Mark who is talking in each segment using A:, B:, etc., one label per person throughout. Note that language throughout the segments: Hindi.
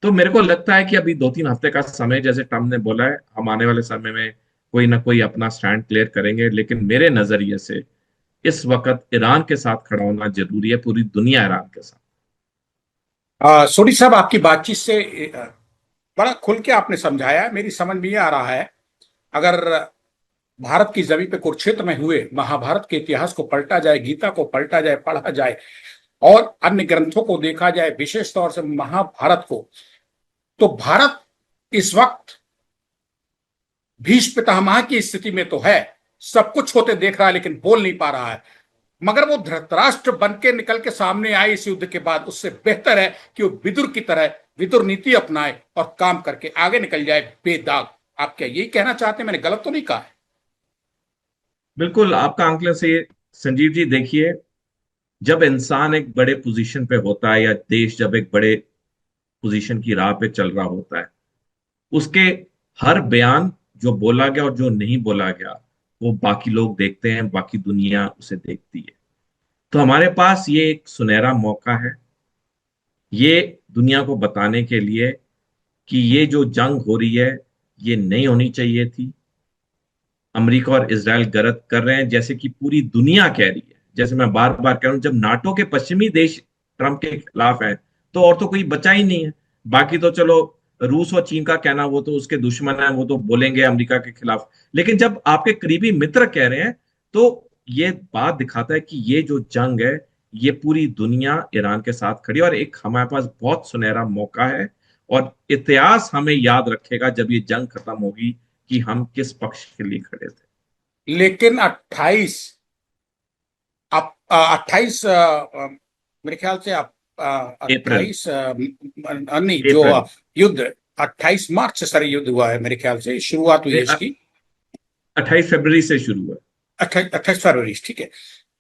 A: तो मेरे को लगता है कि अभी 2-3 हफ्ते का समय, जैसे ट्रम्प ने बोला है, हम आने वाले समय में कोई ना कोई अपना स्टैंड क्लियर करेंगे। लेकिन मेरे नजरिए से इस वक्त ईरान के साथ खड़ा होना जरूरी है, पूरी दुनिया ईरान के साथ।
B: सोडी साहब, आपकी बातचीत से बड़ा खुल के आपने समझाया, मेरी समझ में ये आ रहा है। अगर भारत की जमीन पे कुरुक्षेत्र में हुए महाभारत के इतिहास को पलटा जाए, गीता को पलटा जाए, पढ़ा जाए और अन्य ग्रंथों को देखा जाए, विशेष तौर से महाभारत को, तो भारत इस वक्त भीष्म पितामह की स्थिति में तो है, सब कुछ होते देख रहा है लेकिन बोल नहीं पा रहा है। मगर वो धृतराष्ट्र बन के निकल के सामने आए इस युद्ध के बाद, उससे बेहतर है कि वो विदुर की तरह विदुर नीति अपनाए और काम करके आगे निकल जाए बेदाग। आप क्या यही कहना चाहते हैं? मैंने गलत तो नहीं कहा है?
A: बिल्कुल आपका आंकलन से, संजीव जी देखिए, जब इंसान एक बड़े पोजीशन पे होता है, या देश जब एक बड़े पोजीशन की राह पे चल रहा होता है, उसके हर बयान, जो बोला गया और जो नहीं बोला गया, वो बाकी लोग देखते हैं, बाकी दुनिया उसे देखती है। तो हमारे पास ये एक सुनहरा मौका है, ये दुनिया को बताने के लिए कि ये जो जंग हो रही है, ये नहीं होनी चाहिए थी। अमेरिका और इसराइल गलत कर रहे हैं, जैसे कि पूरी दुनिया कह रही है। जैसे मैं बार बार कह रहा हूं, जब नाटो के पश्चिमी देश ट्रंप के खिलाफ हैं, तो और तो कोई बचा ही नहीं है। बाकी तो चलो, रूस और चीन का कहना, वो तो उसके दुश्मन है, वो तो बोलेंगे अमेरिका के खिलाफ। लेकिन जब आपके करीबी मित्र कह रहे हैं, तो ये बात दिखाता है कि ये जो जंग है, ये पूरी दुनिया ईरान के साथ खड़ी है, और एक हमारे पास बहुत सुनहरा मौका है। और इतिहास हमें याद रखेगा जब ये जंग खत्म होगी, कि हम किस पक्ष के लिए खड़े थे।
B: लेकिन 28, आप 28, मेरे ख्याल से आप
A: अप्रैल
B: 28 नहीं, जो
A: अप्रैल
B: युद्ध 28 मार्च से सर युद्ध हुआ है, मेरे ख्याल से शुरुआत हुई है इसकी।
A: 28 फरवरी से शुरू हुआ।
B: 28 फरवरी, ठीक है।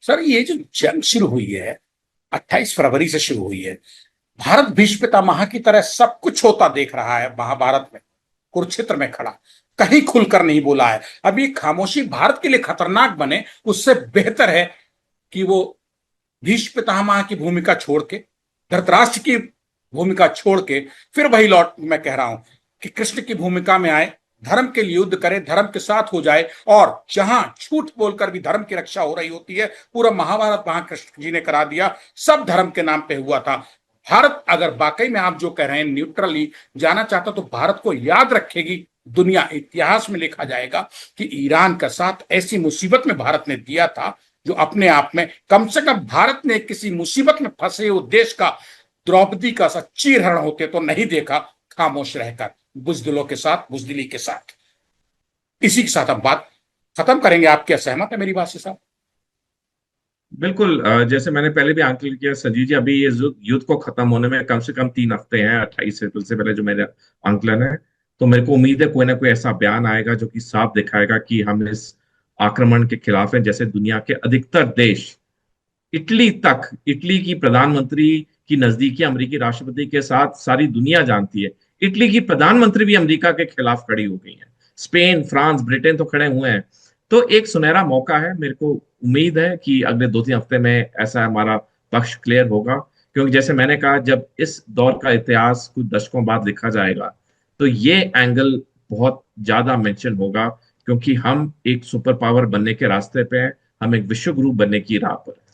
B: सर, ये जो जंग शुरू हुई है 28 फरवरी से शुरू हुई है, भारत भीष्म पितामह की तरह सब कुछ होता देख रहा है महाभारत में, कुरुक्षेत्र में खड़ा, कहीं खुलकर नहीं बोला है। अब ये खामोशी भारत के लिए खतरनाक बने, उससे बेहतर है कि वो भीष्म पितामह की भूमिका छोड़ के, धृतराष्ट्र की भूमिका छोड़ के, फिर वही लौट मैं कह रहा हूं कि कृष्ण की भूमिका में आए, धर्म के लिए युद्ध करे, धर्म के साथ हो जाए। और जहां झूठ बोलकर भी धर्म की रक्षा हो रही होती है, पूरा महाभारत वहां कृष्ण जी ने करा दिया, सब धर्म के नाम पे हुआ था। भारत अगर वाकई में आप जो कह रहे हैं न्यूट्रली जाना चाहता, तो भारत को याद रखेगी दुनिया, इतिहास में लिखा जाएगा कि ईरान का साथ ऐसी मुसीबत में भारत ने दिया था, जो अपने आप में, कम से कम भारत ने किसी मुसीबत में फंसे हुए देश का द्रौपदी का सा चीरहरण होते तो नहीं देखा, खामोश रहकर, बुजदिलों के साथ, बुजदिली के साथ। इसी के साथ हम बात खत्म करेंगे। आप क्या सहमत है मेरी बात से साहब?
A: बिल्कुल, जैसे मैंने पहले भी आंकलन किया संजीव जी, अभी ये युद्ध युद्ध को खत्म होने में कम से कम 3 हफ्ते हैं, 28 अप्रैल से पहले जो मेरा आंकलन है। तो मेरे को उम्मीद है कोई ना कोई ऐसा बयान आएगा जो कि साफ दिखाएगा कि हम इस आक्रमण के खिलाफ हैं। जैसे दुनिया के अधिकतर देश, इटली तक, इटली की प्रधानमंत्री की नजदीकी अमेरिकी राष्ट्रपति के साथ सारी दुनिया जानती है, इटली की प्रधानमंत्री भी अमेरिका के खिलाफ खड़ी हो गई है। स्पेन, फ्रांस, ब्रिटेन तो खड़े हुए हैं। तो एक सुनहरा मौका है। मेरे को उम्मीद है कि अगले 2-3 हफ्ते में ऐसा हमारा पक्ष क्लियर होगा। क्योंकि जैसे मैंने कहा, जब इस दौर का इतिहास कुछ दशकों बाद लिखा जाएगा, तो ये एंगल बहुत ज्यादा मेंशन होगा, क्योंकि हम एक सुपर पावर बनने के रास्ते पे हैं, हम एक विश्व गुरु बनने की राह पर हैं।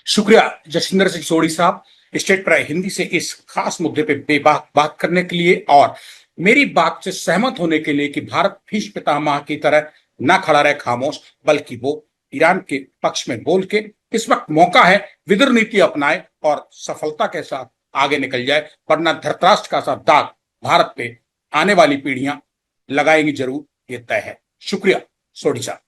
B: शुक्रिया जशिंदर सिंह सोढ़ी साहब, स्टेट प्राय हिंदी से इस खास मुद्दे पे बेबाक बात करने के लिए, और मेरी बात से सहमत होने के लिए कि भारत भीष्म पितामह की तरह ना खड़ा रहे खामोश, बल्कि वो ईरान के पक्ष में बोल के, इस वक्त मौका है, विदुर नीति अपनाए और सफलता के साथ आगे निकल जाए, वरना धृतराष्ट्र का सा दाग भारत पे आने वाली पीढ़ियां लगाएंगी जरूर, ये तय है। शुक्रिया सोढ़ी साहब।